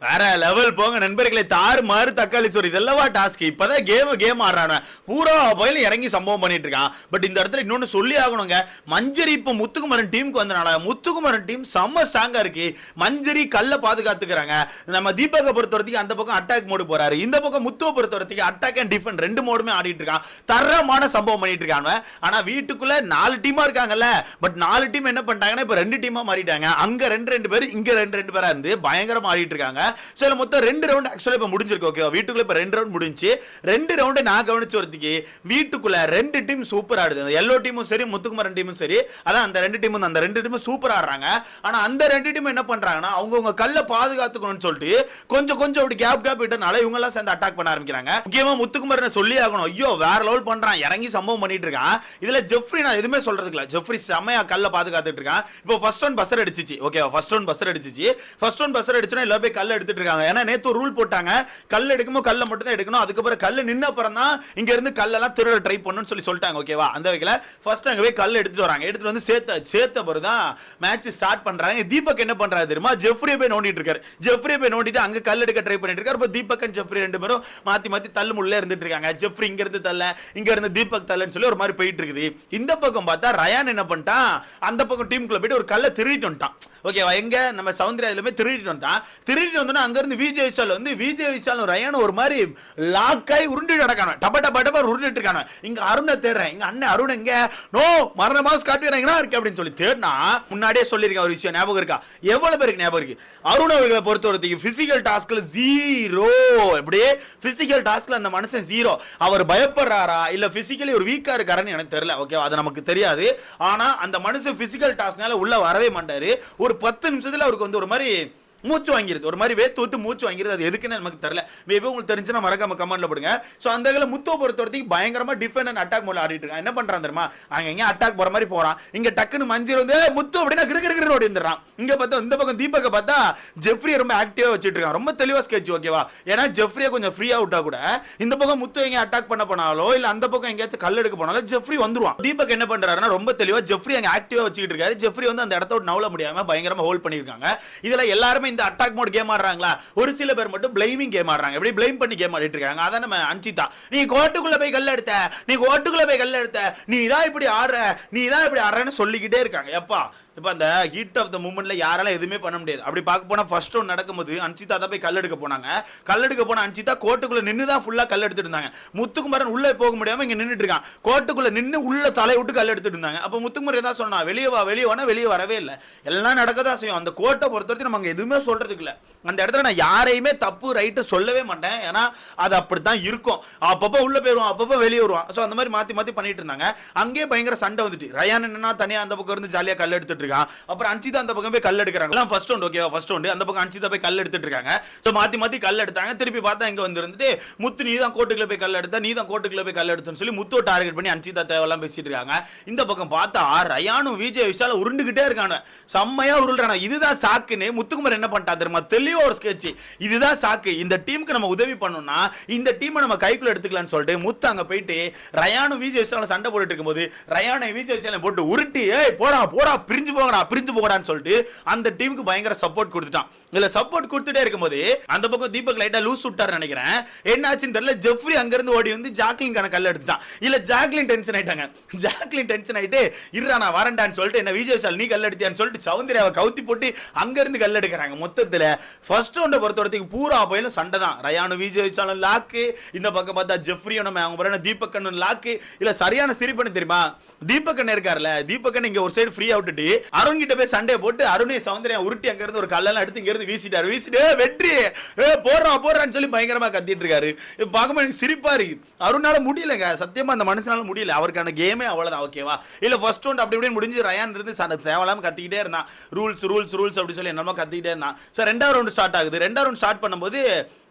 வேற லெவல் போங்க நண்பர்களை. தாறு மாறு தக்காளி சோறு இதெல்லவா டாஸ்க். இப்பதான் கேம் ஆடுறானு பூரா பயில இறங்கி சம்பவம் பண்ணிட்டு இருக்கான். பட் இந்த இடத்துல இன்னொன்னு சொல்லி ஆகணுங்க. மஞ்சரி இப்ப முத்துக்குமரன் டீமுக்கு வந்தனால முத்துக்குமரன் டீம் செம்ம ஸ்ட்ராங்கா இருக்கு. மஞ்சரி கல்ல பாதுகாத்துக்கிறாங்க. நம்ம தீபக பொறுத்த வரைக்கும் அந்த பக்கம் அட்டாக் மோடு போறாரு, இந்த பக்கம் முத்துவ பொறுத்த வரைக்கும் அட்டாக் அண்ட் டிஃபெண்ட் ரெண்டு மோடுமே ஆடிட்டு இருக்கான். தரமான சம்பவம் பண்ணிட்டு இருக்காங்க. ஆனா வீட்டுக்குள்ள 4 டீமா இருக்காங்கல்ல. பட் 4 டீம் என்ன பண்ணிட்டாங்கன்னா இப்ப 2 டீமா மாறிட்டாங்க. அங்க ரெண்டு பேர் இங்க ரெண்டு பேரா இருந்து பயங்கரமா ஆடிட்டு இருக்காங்க. சோ மொத்தம் 2 ரவுண்ட் ஆக்சுவலா இப்ப முடிஞ்சிருக்கு. ஓகேவா, வீட்டுக்குள்ள இப்ப 2 ரவுண்ட் முடிஞ்சு 2 ரவுண்ட் நான் கவனிச்ச வரதுக்கு வீட்டுக்குள்ள 2 டீம் சூப்பர் ஆடுது. அந்த எல்லோ டீமும் சரி முத்துக்குமரன் டீமும் சரி, அதான் அந்த 2 டீமும் சூப்பர் ஆடுறாங்க. ஆனா அந்த 2 டீம் என்ன பண்றாங்கன்னா அவங்க கல்ல பாதுகாத்துக்கணும்னு சொல்லிட்டு கொஞ்சம் அப்படி கேப் விட்டனால இவங்க எல்லாம் சேர்ந்து அட்டாக் பண்ண ஆரம்பிக்கிறாங்க. முக்கியமா முத்துக்குமரன் சொல்லி ஆகணும். ஐயோ வேற லெவல் பண்றான், இறங்கி சம்பவம் பண்ணிட்டு இருக்கான். இதுல ஜெஃப்ரி நான் எதுவுமே சொல்றதுக்கு இல்ல, ஜெஃப்ரி செமையா கல்ல பாதுகாத்துட்டு இருக்கான். இப்போ ஃபர்ஸ்ட் ஒன் பஸ்ஸர் அடிச்சிச்சு. ஓகேவா, ஃபர்ஸ்ட் ஒன் பஸ்ஸர் அடிச்சுனா எல்லாரும் போய் கல்ல எடுத்துட்டு இருக்காங்க. ஏன்னா நேத்து ஒரு ரூல் போட்டாங்க, கல் எடுக்கும்போது கல்ல மட்டும் தான் எடுக்கணும். அதுக்கப்புறம் கல்ல நின்ன அப்புறம் தான் இங்க இருந்து கல்லெல்லாம் திருட ட்ரை பண்ணணும்னு சொல்லிட்டாங்க. ஓகேவா, அந்த வகையில ஃபர்ஸ்ட் அங்க போய் கல் எடுத்துட்டு வராங்க. எடுத்துட்டு வந்து சேர்த்த பிறகு தான் மேட்ச் ஸ்டார்ட் பண்றாங்க. தீபக் என்ன பண்றாரு தெரியுமா, ஜெஃப்ரியை போய் நோண்டிட்டு இருக்காரு. ஜெஃப்ரியை போய் நோண்டிட்டு அங்க கல் எடுக்க ட்ரை பண்ணிட்டு இருக்காரு. இப்போ தீபக் அண்ட் ஜெஃப்ரி 2 பேரும் மாத்தி தள்ளு முள்ள இருந்துட்டு இருக்காங்க. ஜெஃப்ரி இங்க இருந்து தள்ள, இங்க இருந்து தீபக் தள்ளன்னு சொல்லி ஒரு மாதிரி போயிட்டு இருக்குது. இந்த பக்கம் பார்த்தா ரயான் என்ன பண்ணிட்டான், அந்த பக்கம் டீமுக்குள்ள போயிட்டு ஒரு கல்ல திருடிட்டு வந்துட்டான். ஓகேவா, எங்க நம்ம சௌந்தர்யாலுமே திருடிட்டு வந்துட்டான். திருடிட்டு வந்தோன்னா அங்க இருந்து விஜய் விஷால் ரயான் ஒரு மாதிரி லாக்காய் உருண்டு நடக்கான, டப உருண்டுட்டு இருக்கான. இங்க அருணை தேடுறேன், எங்க அண்ணன் அருண் எங்க நோ மரண மாஸ் காட்டுறாங்கன்னா இருக்கு அப்படின்னு சொல்லி தேடினா முன்னாடியே சொல்லியிருக்கேன் ஒரு விஷயம் ஞாபகம் இருக்கா? எவ்வளவு பேருக்கு ஞாபகம் இருக்கு? அருண் அவர்களை பொறுத்தவரைக்கும் பிசிக்கல் டாஸ்க்ல 0. எப்படியே பிசிக்கல் டாஸ்க்ல அந்த மனுஷன் 0. அவர் பயப்படுறாரா இல்ல பிசிக்கலி ஒரு வீக்கா இருக்காருன்னு எனக்கு தெரியல. ஓகே, அது நமக்கு தெரியாது. ஆனா அந்த மனுஷன் பிசிக்கல் டாஸ்க்னால உள்ள வரவே மாட்டாரு. ஒரு 10 நிமிஷத்துல அவருக்கு வந்து ஒரு மாதிரி மூச்சு வாங்கிருது, ஒரு மாதிரி வேத்து மூச்சு வாங்கிருது. அது எதுக்குன்னு நமக்கு தெரியல. மேபி உங்களுக்கு தெரிஞ்சுனா மறக்காம கமெண்ட்ல போடுங்க. சோ அந்த வகையில முத்துவ பொறுத்த வரைக்கும் பயங்கரமா டிஃபெண்ட் அண்ட் அட்டாக் மோட்ல ஆடிட்டு இருக்கான். என்ன பண்றான் தெரியுமா, அங்க எங்க அட்டாக் போற மாதிரி போறான். இங்க டக்குன்னு மஞ்சள் வந்து முத்து அப்படினா கிறுகிறு ஓடி வந்துறான். இங்க பார்த்தா இந்த பக்கம் தீபக்க பார்த்தா ஜெஃப்ரியை ரொம்ப ஆக்டிவா வச்சிட்டு இருக்கான். ரொம்ப தெளிவா ஸ்கெட்ச். ஓகேவா, ஏன்னா ஜெஃப்ரியை கொஞ்சம் ஃப்ரீ அவுட்டா கூட இந்த பக்கம் முத்து எங்க அட்டாக் பண்ண போனாலோ இல்ல அந்த பக்கம் எங்கயாச்சும் கல் எடுக்க போனாலோ ஜெஃப்ரி வந்துருவான். தீபக் என்ன பண்றாருன்னா ரொம்ப தெளிவா ஜெஃப்ரி அங்க ஆக்டிவா வச்சிட்டு இருக்காரு. ஜெஃப்ரி வந்து அந்த இடத்த விட்டு நவுல முடியாம பயங்கரமா ஹோல்ட் பண்ணிருக்காங்க. இதுல எல்லாரும் இந்த அட்டாக் மோட் கேம் ஆடுறாங்களா, ஒரு சில பேர் மட்டும் பிளேமிங் கேம் ஆடுறாங்க. எப்படி பிளேம் பண்ணி கேம் ஆடிட்டு இருக்காங்க. அதான் நம்ம அன்சிதா, நீ கோட்டுக்குள்ள போய் கல்ல எடுத்த, நீ தான் இப்படி ஆடுறன்னு சொல்லிக்கிட்டே இருக்காங்க. எப்பா இப்ப அந்த ஹீட் ஆஃப் த மூமெண்ட்ல யாரால எதுவுமே பண்ண முடியாது. அப்படி பார்க்க போனா ஃபர்ஸ்ட் ஒன் நடக்கும்போது அன்சிதா தான் போய் கல் எடுக்க போனாங்க. கல் எடுக்க போன அன்சிதா கோட்டுக்குள்ள நின்று தான் ஃபுல்லா கல் எடுத்துட்டு இருந்தாங்க. முத்துக்குமரன் உள்ள போக முடியாம இங்க நின்னுட்டு இருக்கான். கோட்டுக்குள்ள நின்று உள்ள தலை விட்டு கல் எடுத்துட்டு இருந்தாங்க. அப்ப முத்துக்குமரன் தான் சொன்னா வெளியே வானா வெளியே வரவே இல்லை. எல்லாம் நடக்கதான் செய்யும். அந்த கோட்டை பொறுத்தவரைக்கும் நம்ம எதுவுமே சொல்றதுக்கு இல்ல. அந்த இடத்துல நான் யாரையுமே தப்பு ரைட்டு சொல்லவே மாட்டேன். ஏன்னா அது அப்படித்தான் இருக்கும். அப்பப்போ உள்ள போயிருவான், அப்பப்போ வெளியே வருவான். சோ அந்த மாதிரி மாத்தி பண்ணிட்டு இருந்தாங்க. அங்கேயே பயங்கர சண்டை வந்துட்டு ரயான் என்னன்னா தனியா அந்த பக்கம் இருந்து ஜாலியா கல் எடுத்துட்டு இருக்கான். அப்புறம் அன்சிதா அந்த பக்கம் போய் கல் எடுக்கறாங்க. எல்லாம் ஃபர்ஸ்ட் ரவுண்ட். ஓகேவா, ஃபர்ஸ்ட் ரவுண்ட் அந்த பக்கம் அன்சிதா போய் கல் எடுத்துட்டு இருக்காங்க. சோ மாத்தி கல் எடுத்தாங்க. திருப்பி பார்த்தா இங்க வந்துட்டு முத்து நீ தான் கோட்டுக்குள்ள போய் கல் எடுத்த, நீ தான் கோட்டுக்குள்ள போய் கல் எடுத்தன்னு சொல்லி முத்து டார்கெட் பண்ணி அன்சிதா தேவலாம் பேசிட்டு இருக்காங்க. இந்த பக்கம் பார்த்தா ரயானும் விஜய் விஷால உருண்டுகிட்டே இருக்காங்க. செம்மையா உருள்றாங்க. இதுதான் சாக்குன்னு முத்துக்குமர் என்ன பண்ணிட்டா தெரியுமா, தெளிவா ஒரு ஸ்கெட்ச். இதுதான் சாக்கு, இந்த டீமுக்கு நம்ம உதவி பண்ணணும்னா இந்த டீமை நம்ம கைக்குள்ள எடுத்துக்கலாம்னு சொல்லிட்டு முத்து அங்க போயிட்டு ரயானும் விஜய் விஷால சண்டை போட்டுட்டு இருக்கும்போது ரயானை விஜய் விஷால போட்டு உருட்டி போடா பிரிஞ்சு போகடான்னு சொல்லிட்டு அந்த டீமுக்கு பயங்கர சப்போர்ட் கொடுத்துட்டான். இல்ல சப்போர்ட் கொடுத்துட்டே இருக்கும்போது அந்த பக்கம் தீபக் லைட்டா லூஸ் விட்டாரு நினைக்கிறேன். என்ன ஆச்சுன்னு தெரியல. ஜெஃப்ரி அங்க இருந்து ஓடி வந்து ஜாக்லின் கல்ல எடுத்துட்டான். இல்ல ஜாக்லின் டென்ஷன் ஆயிட்டாங்க. ஜாக்லின் டென்ஷன் ஆயிட்டு இருடா நான் வரேன்டான்னு சொல்லிட்டு என்ன விஜய் விஷால் நீ கல் எடுத்தியான்னு சொல்லிட்டு சௌந்தர்யாவை கவுத்தி போட்டு அங்க இருந்து கல் எடுக்கிறாங்க. மொத்தத்துல ஃபர்ஸ்ட் ரவுண்ட பொறுத்தவரைக்கும் பூரா போயிலும் சண்டை தான். ரயானு விஜய் விஷாலும் லாக்கு, இந்த பக்கம் பார்த்தா ஜெஃப்ரியும் நம்ம அவங்க பாருங்க தீபக் அண்ணன் லாக்கு. இல்ல சரியான சிரிப்பு தெரியுமா, தீபக் அண்ணன் இருக்காருல்ல, தீபக் அண்ணன் இங்க ஒரு சைடு ஃப்ரீ அவுட்டுட்டு அருண் கிட்ட போய் சண்டையை போட்டு அருணை சௌந்தர்யா உருட்டி அங்க இருந்து ஒரு கல்லெல்லாம் எடுத்து இங்க இருந்து வீசிட்டு வெற்றி போடுறான்னு சொல்லி பயங்கரமா கத்திட்டு இருக்காரு. பார்க்கும்போது எனக்கு சிரிப்பா இருக்கு. அருணால முடியலங்க, சத்தியமா அந்த மனுஷனால முடியல. அவருக்கான கேமே அவ்வளவுதான். ஓகேவா, இல்ல ஃபர்ஸ்ட் ரவுண்ட் அப்படி இப்படி முடிஞ்சு ரயான் இருந்து தேவலாம கத்திக்கிட்டே இருந்தான். ரூல்ஸ் அப்படி சொல்லி என்னமா கத்திக்கிட்டே இருந்தான். சார் ரெண்டாவது ரவுண்ட் ஸ்டார்ட் ஆகுது. ரெண்டாவது ரவுண்ட் ஸ்டார்ட் பண்ணும்போது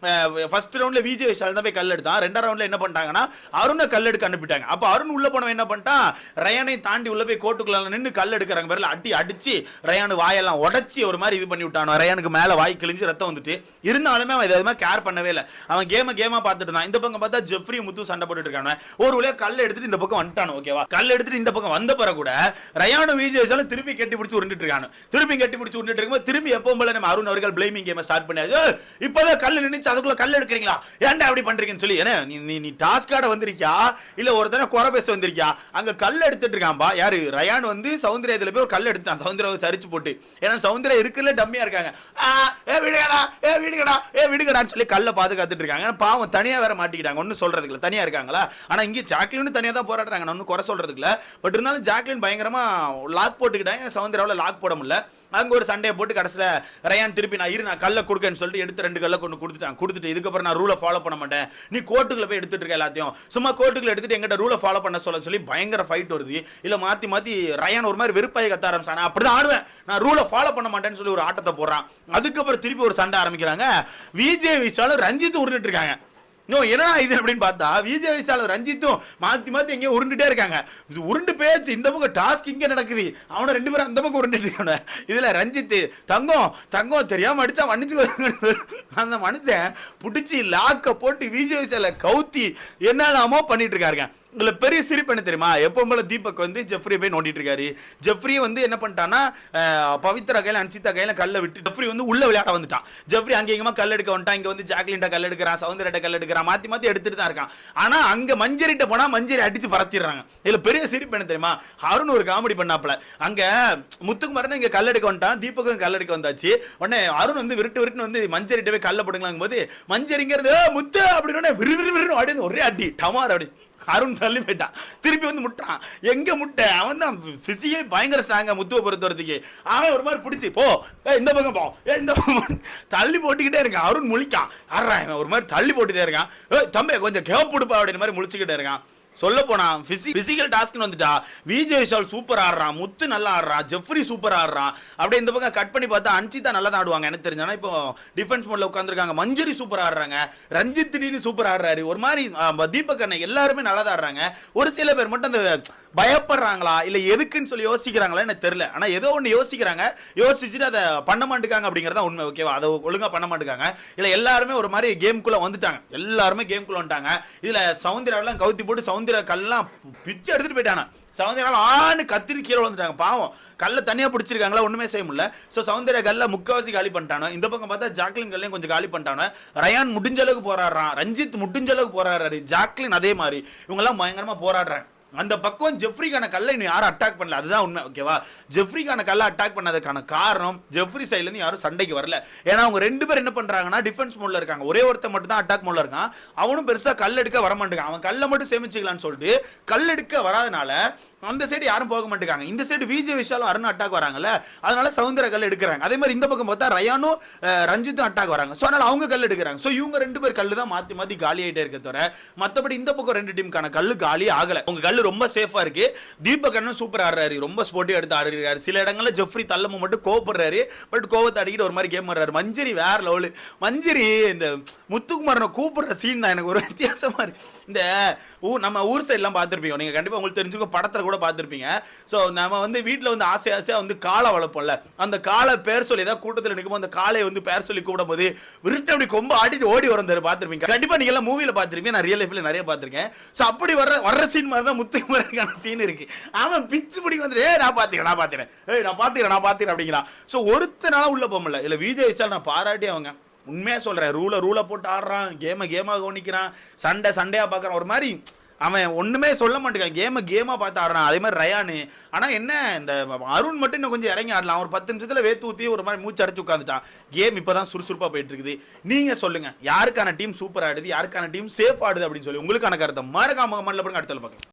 ஃபர்ஸ்ட் ரவுண்ட்ல விஜய் விஷால் தான் போய் கல் எடுத்தான். ரெண்டாம் ரவுண்ட்ல என்ன பண்ணிட்டாங்கன்னா அருணை கல் எடுக்க அனுப்பிட்டாங்க. அப்ப அருண் உள்ள போனவன் என்ன பண்ணிட்டான், ரயானை தாண்டி உள்ள போய் கோட்டுக்குள்ள நின்று கல் எடுக்கிறாங்க பேர்ல அடிச்சு ரயானு வாயெல்லாம் உடச்சி ஒரு மாதிரி இது பண்ணி விட்டான். ரயானுக்கு மேல வாய் கிழிஞ்சு ரத்தம் வந்துட்டு இருந்தாலுமே அவன் எதுவுமே கேர் பண்ணவே இல்லை. அவன் கேமா பார்த்துட்டு இருந்தான். இந்த பக்கம் பார்த்தா ஜெஃப்ரி முத்து சண்டை போட்டுட்டு இருக்காங்க. ஒரு வழியா கல் எடுத்துட்டு இந்த பக்கம் வந்துட்டான். ஓகேவா, கல் எடுத்துட்டு இந்த பக்கம் வந்த பிறகு கூட ரயானு விஜய் விஷாலும் திருப்பி கட்டி பிடிச்சி உருண்டுட்டு இருக்காங்க. திருப்பி கட்டி பிடிச்சி உருண்டுட்டு இருக்கும்போது திரும்பி எப்பவும் போல நம்ம அருண் அவர்கள் பிளேமிங் கேம் ஸ்டார்ட் பண்ணாரு. இப்பதான் கல் நினைச்சு அதுக்குள்ள கல் எடுக்கிறீங்களா, ஏன்டா அப்படி பண்றீங்கன்னு சொல்லி. ஏன்னா நீ டாஸ்க் ஆட வந்திருக்கியா இல்ல ஒருத்தனை குறை பேச வந்திருக்கியா? அங்க கல் எடுத்துட்டு இருக்கான்பா யாரு, ரயான் வந்து சௌந்தர்யா இதுல போய் ஒரு கல் எடுத்துட்டான். சௌந்தர்யாவை சரிச்சு போட்டு, ஏன்னா சௌந்தர்யா இருக்குல்ல டம்மியா இருக்காங்க. விடுகடான்னு சொல்லி கல்ல பாதுகாத்துட்டு இருக்காங்க. பாவம் தனியா வேற மாட்டிக்கிட்டாங்க, ஒன்னும் சொல்றதுக்கு தனியா இருக்காங்களா. ஆனா இங்க ஜாக்லின் தனியா தான் போராடுறாங்க, ஒன்னும் குறை சொல்றதுக்கு இல்ல. பட் இருந்தாலும் ஜாக்லின் பயங்கரமா லாக் போட்டுக்கிட்டாங்க, சௌந்தர்யாவில் லாக் போட முடியல. அங்க ஒரு சண்டையை போட்டு கடைசியில ரயான் திருப்பி நான் கல்ல கொடுக்கன்னு சொல்லிட்டு எடுத்து 2 கல்ல கொண்டு கொடுத்துட்டு இதுக்கப்புறம் நான் ரூலை ஃபாலோ பண்ண மாட்டேன், நீ கோர்ட்டுக்குள்ள போய் எடுத்துட்டு இருக்க எல்லாத்தையும், சும்மா கோர்ட்டுக்குள்ள எடுத்துட்டு எங்கிட்ட ரூலை ஃபாலோ பண்ண சொல்லி பயங்கர ஃபைட் வருது. இல்ல மாத்தி ரயான் ஒரு மாதிரி வெறுப்பாய் கத்த ஆரம்பிச்சான். அப்படிதான் ஆடுவேன், நான் ரூலை ஃபாலோ பண்ண மாட்டேன்னு சொல்லி ஒரு ஆட்டத்தை போடுறான். அதுக்கப்புறம் திருப்பி ஒரு சண்டை ஆரம்பிக்கிறாங்க. விஜய் விஷாலும் ரஞ்சித்தும் உருண்டுட்டு இருக்காங்க. என்னடா இது அப்படின்னு பார்த்தா விஜய் விஷாலும் ரஞ்சித்தும் மாத்தி எங்கேயும் உருண்டுட்டே இருக்காங்க. உருண்டு பேச்சு இந்த பக்கம் டாஸ்க் இங்க நடக்குது, அவனை 2 பேரும் அந்த பக்கம் உருண்டுட்டு இருக்காங்க. இதுல ரஞ்சித் தங்கம் தெரியாம அடிச்சா மன்னிச்சு அந்த மனுஷன் பிடிச்சி லாக்க போட்டு விஜய் விஷால கவுத்தி என்னெல்லாமோ பண்ணிட்டு இருக்காருங்க. இதுல பெரிய சிரிப்பு என்ன தெரியுமா, எப்பவும் போல தீபக் வந்து ஜெஃப்ரி போய் நோண்டிட்டு இருக்காரு. ஜெஃப்ரி வந்து என்ன பண்ணிட்டான்னா பவித்ரா கையில அன்சிதா கையில கல்ல விட்டு ஜெஃப்ரி வந்து உள்ள விளையாட வந்துட்டான். ஜெஃப்ரி அங்கேயுமா கல் எடுக்க வந்துட்டான். இங்க வந்து ஜாக்லின்ட்ட கல் எடுக்கிறான், சௌந்தர்யா கல் எடுக்கிறான், மாத்தி எடுத்துட்டு தான் இருக்கான். ஆனா அங்க மஞ்சரிட்ட போனா மஞ்சரி அடிச்சு பறத்திடுறாங்க. இதுல பெரிய சிரிப்பு என்ன தெரியுமா, அருண் ஒரு காமெடி பண்ணாப்ல. அங்க முத்துக்குமாரன் இங்க கல் எடுக்க வந்துட்டான், தீபக்கும் கல் எடுக்க வந்தாச்சு. உடனே அருண் வந்து விருட்டு வந்து மஞ்சரிட்ட போய் கல்ல போடுங்களாங்கும் போது மஞ்சரிங்கிறது முத்து அப்படின்னு விரு அப்படின்னு ஒரே அடி டமார் அப்படி அருண் தள்ளி போயிட்டான். திருப்பி வந்து முட்டான். எங்க முட்டை, அவன் தான் பிசிக்கலி பயங்கர ஸ்ட்ராங்கா முத்துவை பொறுத்தவரத்துக்கு. அவன் ஒரு மாதிரி பிடிச்சி போ இந்த பக்கம் போ இந்த பக்கம் தள்ளி போட்டுக்கிட்டே இருக்கான். அருண் முழிக்கான், ஆடுறான் ஒரு மாதிரி தள்ளி போட்டுட்டே இருக்கான். தம்பி கொஞ்சம் கேப் கொடுப்பா அப்படின்னு மாதிரி முழிச்சுக்கிட்டே இருக்கான். சொல்ல போனா பிசிக்கல் டாஸ்க்னு வந்துட்டா விஜய் விஷால் சூப்பர் ஆடுறான், முத்து நல்லா ஆடுறான், ஜெஃப்ரி சூப்பர் ஆடுறான். அப்படியே இந்த பக்கம் கட் பண்ணி பார்த்தா அன்சிதா நல்லா தான் ஆடுவாங்க எனக்கு தெரிஞ்சா. இப்போ டிஃபென்ஸ் மோட்ல உட்காந்துருக்காங்க. மஞ்சரி சூப்பர் ஆடுறாங்க, ரஞ்சித் திடீர்னு சூப்பர் ஆடுறாரு. ஒரு மாதிரி தீபக் அண்ணன் எல்லாருமே நல்லா தான் ஆடுறாங்க. ஒரு சில பேர் மட்டும் அந்த பயப்படுறாங்களா இல்ல எதுக்குன்னு சொல்லி யோசிக்கிறாங்களா எனக்கு தெரியல. ஆனா ஏதோ ஒன்று யோசிக்கிறாங்க, யோசிச்சுட்டு அதை பண்ண மாட்டேங்காங்க அப்படிங்கறத உண்மை. ஓகேவா, அதை ஒழுங்கா பண்ண மாட்டேங்காங்க. இல்ல எல்லாருமே ஒரு மாதிரி கேம்குள்ள வந்துட்டாங்க, எல்லாருமே கேம்குள்ள வந்துட்டாங்க. இதுல சௌந்தர்யாவெல்லாம் கவுத்தி போட்டு சௌந்தர்யா கல்லாம் பிச்சு எடுத்துட்டு போயிட்டாங்க. சௌந்தர்யாவில் ஆணு கத்திரி கீழே வந்துட்டாங்க. பாவம் கல்ல தனியா பிடிச்சிருக்காங்களா, ஒண்ணுமே செய்ய முடியல. சோ சௌந்தர்யா கல்ல முக்காவாசி காலி பண்ணிட்டானோ. இந்த பக்கம் பார்த்தா ஜாக்லின் கல்லையும் கொஞ்சம் காலி பண்ணிட்டானோ. ரயான் முடிஞ்ச அளவுக்கு போராடுறான், ரஞ்சித் முடிஞ்ச அளவுக்கு போராடுறாரு, ஜாக்லின் அதே மாதிரி இவங்க எல்லாம் பயங்கரமா போராடுறாங்க. அந்த பக்கம் ஜெஃப்ரிக்கான கல்லை இன்னும் யாரும் அட்டாக் பண்ணல, அதுதான் உண்மை. ஓகேவா, ஜெஃப்ரிக்கான கல்லை அட்டாக் பண்ணதுக்கான காரணம் ஜெஃப்ரி சைட்ல இருந்து யாரும் சண்டைக்கு வரல. ஏன்னா அவங்க 2 பேர் என்ன பண்றாங்கன்னா டிஃபென்ஸ் மோட்ல இருக்காங்க. ஒரே ஒருத்தர் மட்டும் தான் அட்டாக் மோட்ல இருக்கான். அவனும் பெருசா கல் எடுக்க வர மாட்டேங்கான். அவன் கல்லை மட்டும் சேமிச்சுக்கலாம்னு சொல்லிட்டு கல் எடுக்க வராதனால அந்த சைடு யாரும் போக மாட்டேங்காங்க. இந்த சைடு விஜய் விஷாலும் அருண் அட்டாக் வராங்கல்ல, அதனால சௌந்தர்யா கல் எடுக்கிறாங்க. அதே மாதிரி இந்த பக்கம் பார்த்தா ரயானும் ரஞ்சித்தும் அட்டாக் வராங்க. ஸோ அதனால அவங்க கல் எடுக்கிறாங்க. ஸோ இவங்க 2 பேர் கல்லு தான் மாத்தி காலி ஆகிட்டே இருக்க தவிர மற்றபடி இந்த பக்கம் 2 டீமுக்கான கல்லு காலி ஆகல. உங்க கல்லு ரொம்ப சேஃபா இருக்கு. தீபக் அண்ணன் சூப்பர் ஆடுறாரு, ரொம்ப ஸ்போர்ட்டிவா எடுத்து ஆடுறாரு. சில இடங்கள்ல ஜெஃப்ரி தள்ளம மட்டும் கோவப்படுறாரு, பட் கோவத்தை அடிக்கிட்டு ஒரு மாதிரி கேம் ஆடுறாரு. மஞ்சரி வேற லெவலு. மஞ்சரி இந்த முத்துக்குமாரனை கூப்பிடுற சீன் தான் எனக்கு ஒரு வித்தியாசமா இருக்கு. இந்த நம்ம ஊர் சைட்லாம் பார்த்துருப்பீங்க, நீங்க கண்டிப்பா உங்களுக்கு தெரிஞ்சுக்க படத்துல கூட பார்த்துருப்பீங்க. ஸோ நம்ம வந்து வீட்டில் வந்து ஆசையா வந்து காளை வளர்ப்போம்ல, அந்த காளை பேர் சொல்லி ஏதாவது கூட்டத்தில் நிற்கும் அந்த காளையை வந்து பேர் சொல்லி கூடும் போது விருட்டு அப்படி கொம்ப ஆடிட்டு ஓடி வரும் பார்த்துருப்பீங்க. கண்டிப்பா நீங்க எல்லாம் மூவில பார்த்துருப்பீங்க, நான் ரியல் லைஃப்ல நிறைய பார்த்துருக்கேன். ஸோ அப்படி வர்ற சீன் மாதிரி தான் முத்துக்குமாரனுக்கான சீன் இருக்கு. அவன் பிச்சு பிடி வந்து நான் பாத்துக்கிறேன் அப்படிங்கிறான். ஸோ ஒருத்தனால உள்ள போக முடியல. இல்ல விஜய் விஷால் நான் பாராட்டி அவங்க உண்மையா சொல்றேன், ரூலை போட்டு ஆடுறான், கேமா கவனிக்கிறான், சண்டையா பாக்குறான். ஒரு மாதிரி அவன் ஒண்ணுமே சொல்ல மாட்டேங்கான், கேமா பார்த்து ஆடுறான். அதே மாதிரி ரயானு. ஆனா என்ன இந்த அருண் மட்டும் இன்னும் கொஞ்சம் இறங்கி ஆடலாம். ஒரு 10 நிமிஷத்துல வேத்து ஊத்தி ஒரு மாதிரி மூச்சு அடைச்சு உட்காந்துட்டான். கேம் இப்பதான் சுறுசுறுப்பா போயிட்டு இருக்குது. நீங்க சொல்லுங்க, யாருக்கான டீம் சூப்பர் ஆடுது, யாருக்கான டீம் சேஃப் ஆடுது அப்படின்னு சொல்லி உங்களுக்கான கருத்தை மறக்காம கமெண்ட்ல போடுங்க. அடுத்த பார்க்கலாம்.